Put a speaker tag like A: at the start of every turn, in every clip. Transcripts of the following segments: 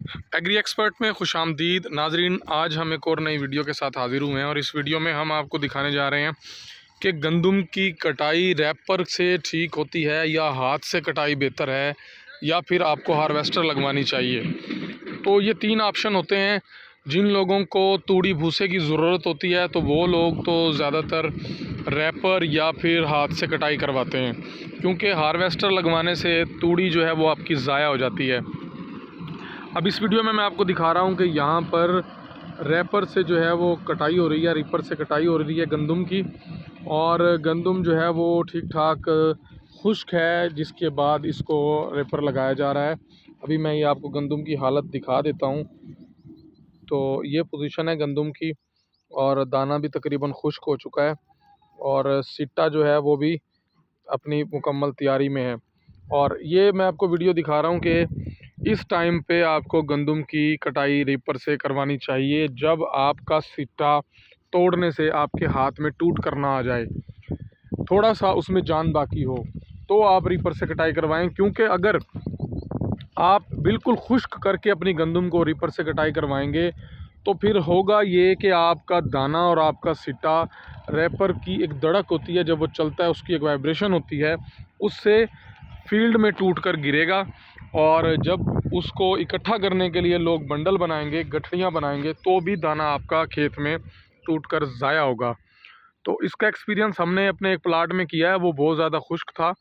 A: Agree expert में खुशामदीद नाजरीन। आज हम एक और नई वीडियो के साथ हाजिर हुए हैं और इस वीडियो में हम आपको दिखाने जा रहे हैं कि गंदम की कटाई रैपर से ठीक होती है या हाथ से कटाई बेहतर है या फिर आपको हार्वेस्टर लगवानी चाहिए। तो ये तीन ऑप्शन होते हैं। जिन लोगों को तूड़ी भूसे की ज़रूरत होती है तो वो लोग तो ज़्यादातर रैपर या फिर हाथ से कटाई करवाते हैं, क्योंकि हार्वेस्टर लगवाने से तूड़ी जो है वो आपकी ज़ाया हो जाती है। अब इस वीडियो में मैं आपको दिखा रहा हूँ कि यहाँ पर रैपर से जो है वो कटाई हो रही है, रीपर से कटाई हो रही है गंदम की, और गंदम जो है वो ठीक ठाक खुश्क है, जिसके बाद इसको रैपर लगाया जा रहा है। अभी मैं ये आपको गंदम की हालत दिखा देता हूँ। तो ये पोजीशन है गंदम की और दाना भी तकरीबन खुश्क हो चुका है और सिट्टा जो है वो भी अपनी मुकम्मल तैयारी में है। और ये मैं आपको वीडियो दिखा रहा हूँ कि इस टाइम पे आपको गंदम की कटाई रीपर से करवानी चाहिए, जब आपका सिट्टा तोड़ने से आपके हाथ में टूट कर ना आ जाए, थोड़ा सा उसमें जान बाकी हो, तो आप रीपर से कटाई करवाएं। क्योंकि अगर आप बिल्कुल खुश्क करके अपनी गंदम को रीपर से कटाई करवाएंगे तो फिर होगा ये कि आपका दाना और आपका सिट्टा, रैपर की एक धड़क होती है जब वो चलता है, उसकी एक वाइब्रेशन होती है, उससे फील्ड में टूट कर गिरेगा। और जब उसको इकट्ठा करने के लिए लोग बंडल बनाएंगे, गठड़ियाँ बनाएंगे, तो भी दाना आपका खेत में टूट कर ज़ाया होगा। तो इसका एक्सपीरियंस हमने अपने एक प्लाट में किया है, वो बहुत ज़्यादा खुश्क था।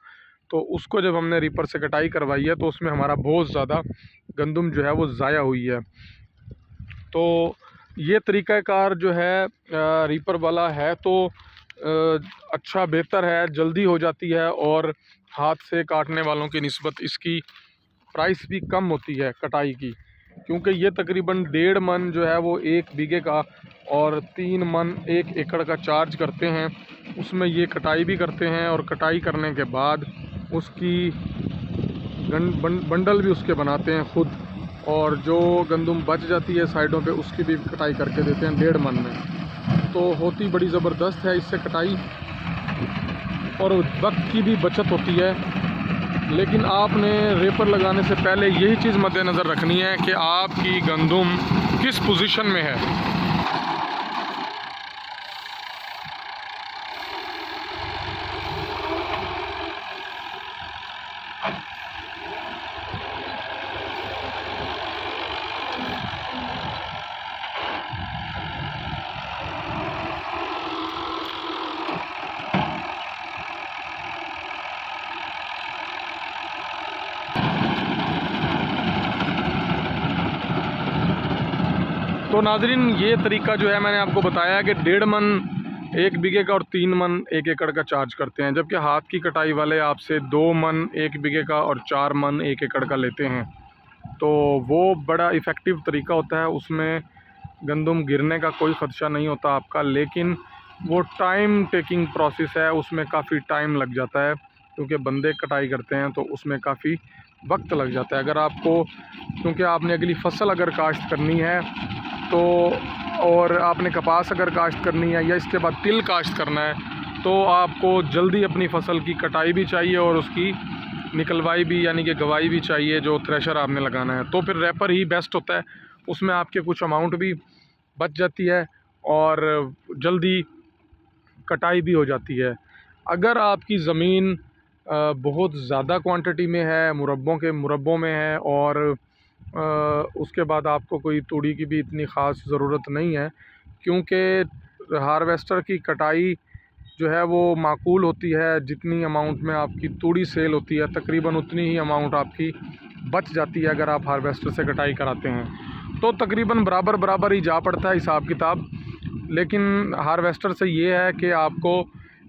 A: तो उसको जब हमने रीपर से कटाई करवाई है तो उसमें हमारा बहुत ज़्यादा गंदम जो है वो ज़ाया हुई है। तो ये तरीक़ाकार जो है रीपर वाला है तो अच्छा बेहतर है, जल्दी हो जाती है और हाथ से काटने वालों की निस्बत इसकी प्राइस भी कम होती है कटाई की। क्योंकि ये तकरीबन 1.5 मन जो है वो 1 बीघे का और 3 मन 1 एकड़ का चार्ज करते हैं। उसमें ये कटाई भी करते हैं और कटाई करने के बाद उसकी बंडल भी उसके बनाते हैं खुद, और जो गंदम बच जाती है साइडों पे उसकी भी कटाई करके देते हैं 1.5 मन में। तो होती बड़ी ज़बरदस्त है इससे कटाई और वक्त की भी बचत होती है। लेकिन आपने रेपर लगाने से पहले यही चीज़ मद्देनज़र रखनी है कि आपकी गंदम किस पोजीशन में है। तो नाज़रीन, ये तरीका जो है मैंने आपको बताया कि 1.5 मन 1 बीघे का और 3 मन 1 एकड़ का चार्ज करते हैं, जबकि हाथ की कटाई वाले आपसे 2 मन 1 बीघे का और 4 मन 1 एकड़ का लेते हैं। तो वो बड़ा इफ़ेक्टिव तरीका होता है, उसमें गंदम गिरने का कोई ख़दशा नहीं होता आपका। लेकिन वो टाइम टेकिंग प्रोसेस है, उसमें काफ़ी टाइम लग जाता है, क्योंकि बंदे कटाई करते हैं तो उसमें काफ़ी वक्त लग जाता है। अगर आपको, क्योंकि आपने अगली फ़सल अगर काश्त करनी है तो, और आपने कपास अगर काश्त करनी है या इसके बाद तिल काश्त करना है, तो आपको जल्दी अपनी फ़सल की कटाई भी चाहिए और उसकी निकलवाई भी, यानी कि गवाई भी चाहिए, जो थ्रेशर आपने लगाना है। तो फिर रैपर ही बेस्ट होता है, उसमें आपके कुछ अमाउंट भी बच जाती है और जल्दी कटाई भी हो जाती है। अगर आपकी ज़मीन बहुत ज़्यादा क्वांटिटी में है, मुरब्बों में है, और उसके बाद आपको कोई तूड़ी की भी इतनी ख़ास ज़रूरत नहीं है, क्योंकि हार्वेस्टर की कटाई जो है वो माकूल होती है। जितनी अमाउंट में आपकी तूड़ी सेल होती है, तकरीबन उतनी ही अमाउंट आपकी बच जाती है अगर आप हार्वेस्टर से कटाई कराते हैं। तो तकरीबन बराबर बराबर ही जा पड़ता है हिसाब किताब। लेकिन हार्वेस्टर से ये है कि आपको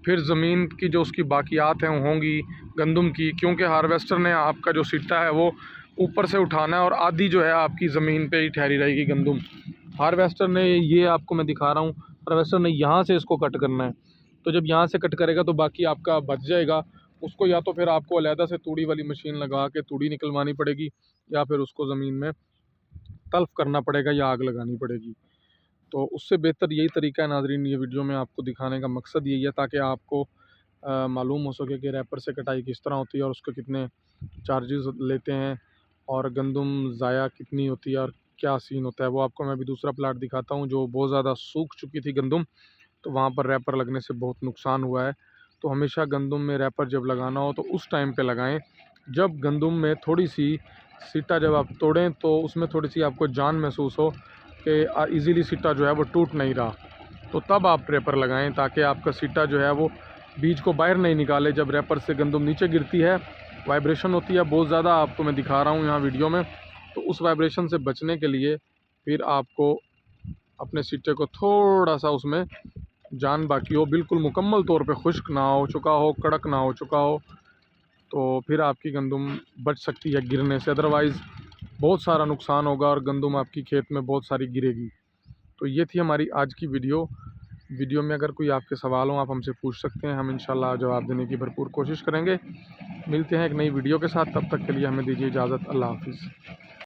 A: फिर ज़मीन की जो उसकी बाकियात हैं वो होंगी गंदम की, क्योंकि हार्वेस्टर ने आपका जो सिट्टा है वो ऊपर से उठाना है और आधी जो है आपकी ज़मीन पे ही ठहरी रहेगी गंदम। हार्वेस्टर ने, ये आपको मैं दिखा रहा हूँ, हार्वेस्टर ने यहाँ से इसको कट करना है। तो जब यहाँ से कट करेगा तो बाकी आपका बच जाएगा। उसको या तो फिर आपको अलहदा से तूड़ी वाली मशीन लगा के तूड़ी निकलवानी पड़ेगी, या फिर उसको ज़मीन में तल्फ़ करना पड़ेगा या आग लगानी पड़ेगी। तो उससे बेहतर यही तरीका है नाज़रीन। ये वीडियो में आपको दिखाने का मकसद यही है ताकि आपको मालूम हो सके कि रैपर से कटाई किस तरह होती है और उसके कितने चार्जेस लेते हैं और गंदम ज़ाया कितनी होती है और क्या सीन होता है वो आपको मैं अभी दूसरा प्लाट दिखाता हूँ जो बहुत ज़्यादा सूख चुकी थी गंदम, तो वहाँ पर रैपर लगने से बहुत नुकसान हुआ है। तो हमेशा गंदम में रैपर जब लगाना हो तो उस टाइम पे लगाएं जब गंदम में थोड़ी सी सीटा जब आप तोड़ें तो उसमें थोड़ी सी आपको जान महसूस हो कि ईज़िली सीटा जो है वो टूट नहीं रहा, तो तब आप रैपर लगाएं ताकि आपका सीटा जो है वो बीज को बाहर नहीं निकाले। जब रैपर से गंदम नीचे गिरती है वाइब्रेशन होती है बहुत ज़्यादा, आपको मैं दिखा रहा हूँ यहाँ वीडियो में। तो उस वाइब्रेशन से बचने के लिए फिर आपको अपने सीटे को थोड़ा सा उसमें जान बाकी हो, बिल्कुल मुकम्मल तौर पे खुश्क ना हो चुका हो, कड़क ना हो चुका हो, तो फिर आपकी गंदम बच सकती है गिरने से। अदरवाइज़ बहुत सारा नुकसान होगा और गंदम आपकी खेत में बहुत सारी गिरेगी। तो ये थी हमारी आज की वीडियो में अगर कोई आपके सवाल हो आप हमसे पूछ सकते हैं, हम इंशाल्लाह जवाब देने की भरपूर कोशिश करेंगे। मिलते हैं एक नई वीडियो के साथ, तब तक के लिए हमें दीजिए इजाज़त। अल्लाह हाफ़िज़।